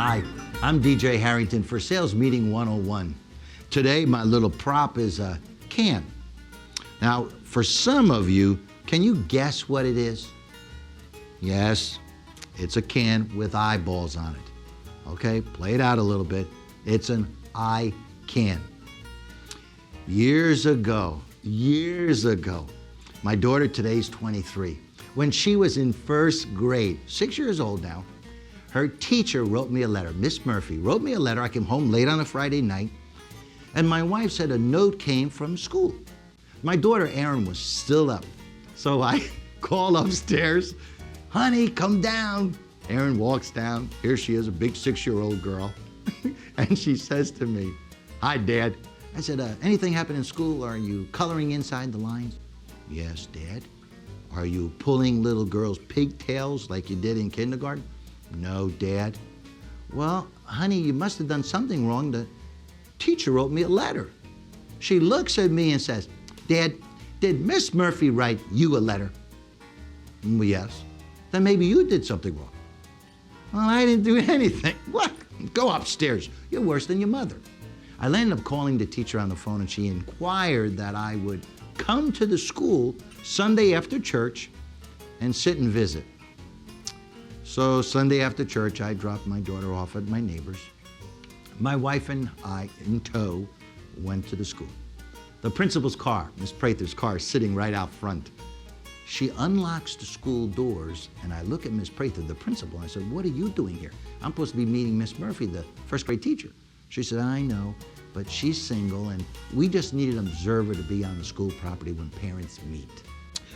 Hi, I'm DJ Harrington for Sales Meeting 101. Today, my little prop is a can. Now, for some of you, can you guess what it is? Yes, it's a can with eyeballs on it. Okay, play it out a little bit. It's an EyeCan. Years ago, my daughter today's 23. When she was in first grade, 6 years old now, her teacher wrote me a letter. Miss Murphy wrote me a letter. I came home late on a Friday night, and my wife said a note came from school. My daughter Erin was still up, so I call upstairs, honey, come down. Erin walks down. Here she is, a big 6-year-old girl, and she says to me, hi, Dad. I said, anything happen in school? Are you coloring inside the lines? Yes, Dad. Are you pulling little girls' pigtails like you did in kindergarten? No, Dad. Well, honey, you must have done something wrong. The teacher wrote me a letter. She looks at me and says, Dad, did Miss Murphy write you a letter? Well, yes. Then maybe you did something wrong. Well, I didn't do anything. What? Go upstairs. You're worse than your mother. I ended up calling the teacher on the phone, and she inquired that I would come to the school Sunday after church and sit and visit. So Sunday after church, I dropped my daughter off at my neighbor's. My wife and I, in tow, went to the school. The principal's car, Miss Prather's car, is sitting right out front. She unlocks the school doors, and I look at Miss Prather, the principal, and I said, what are you doing here? I'm supposed to be meeting Miss Murphy, the first grade teacher. She said, I know, but she's single, and we just need an observer to be on the school property when parents meet.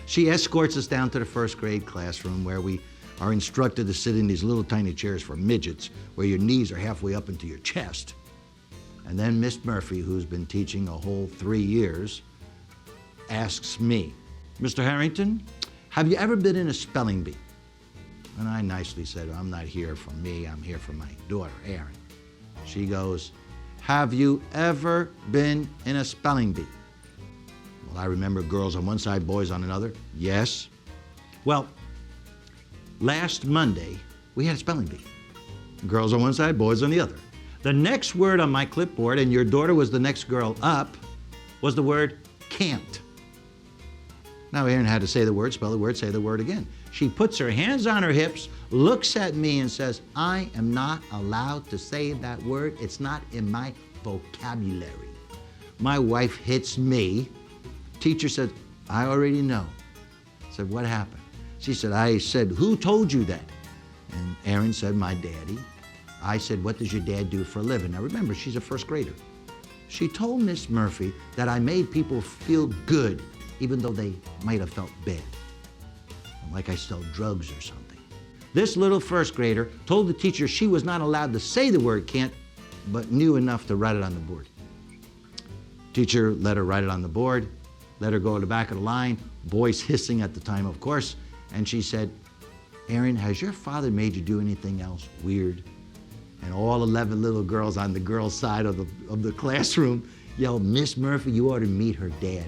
She escorts us down to the first grade classroom where we are instructed to sit in these little tiny chairs for midgets where your knees are halfway up into your chest. And then Miss Murphy, who's been teaching a whole 3 years, asks me, Mr. Harrington, have you ever been in a spelling bee? And I nicely said, I'm not here for me, I'm here for my daughter, Erin. She goes, have you ever been in a spelling bee? Well, I remember girls on one side, boys on another. Yes. Well, last Monday, we had a spelling bee. Girls on one side, boys on the other. The next word on my clipboard, and your daughter was the next girl up, was the word can't. Now, Erin had to say the word, spell the word, say the word again. She puts her hands on her hips, looks at me and says, I am not allowed to say that word. It's not in my vocabulary. My wife hits me. Teacher said, I already know. I said, what happened? She said, I said, who told you that? And Erin said, my daddy. I said, what does your dad do for a living? Now remember, she's a first grader. She told Miss Murphy that I made people feel good, even though they might have felt bad, like I sell drugs or something. This little first grader told the teacher she was not allowed to say the word can't, but knew enough to write it on the board. Teacher let her write it on the board, let her go to the back of the line, voice hissing at the time, of course, and she said, Erin, has your father made you do anything else weird? And all 11 little girls on the girls' side of the classroom yelled, Miss Murphy, you ought to meet her dad.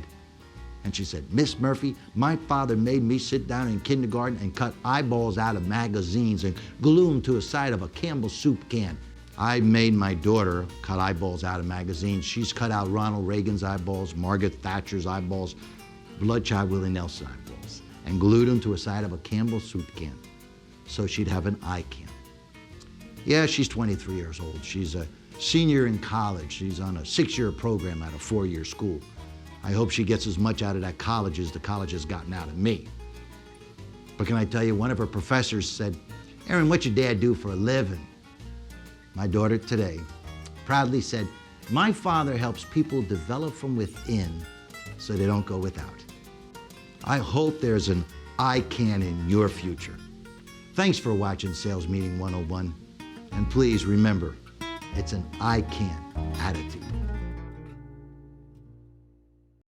And she said, Miss Murphy, my father made me sit down in kindergarten and cut eyeballs out of magazines and glue them to the side of a Campbell soup can. I made my daughter cut eyeballs out of magazines. She's cut out Ronald Reagan's eyeballs, Margaret Thatcher's eyeballs, Bloodchild Willie Nelson eyeballs, and glued them to the side of a Campbell soup can so she'd have an EyeCan. Yeah, she's 23 years old. She's a senior in college. She's on a 6-year program at a 4-year school. I hope she gets as much out of that college as the college has gotten out of me. But can I tell you, one of her professors said, Erin, what's your dad do for a living? My daughter today proudly said, my father helps people develop from within so they don't go without. I hope there's an EyeCan in your future. Thanks for watching Sales Meeting 101. And please remember, it's an EyeCan attitude.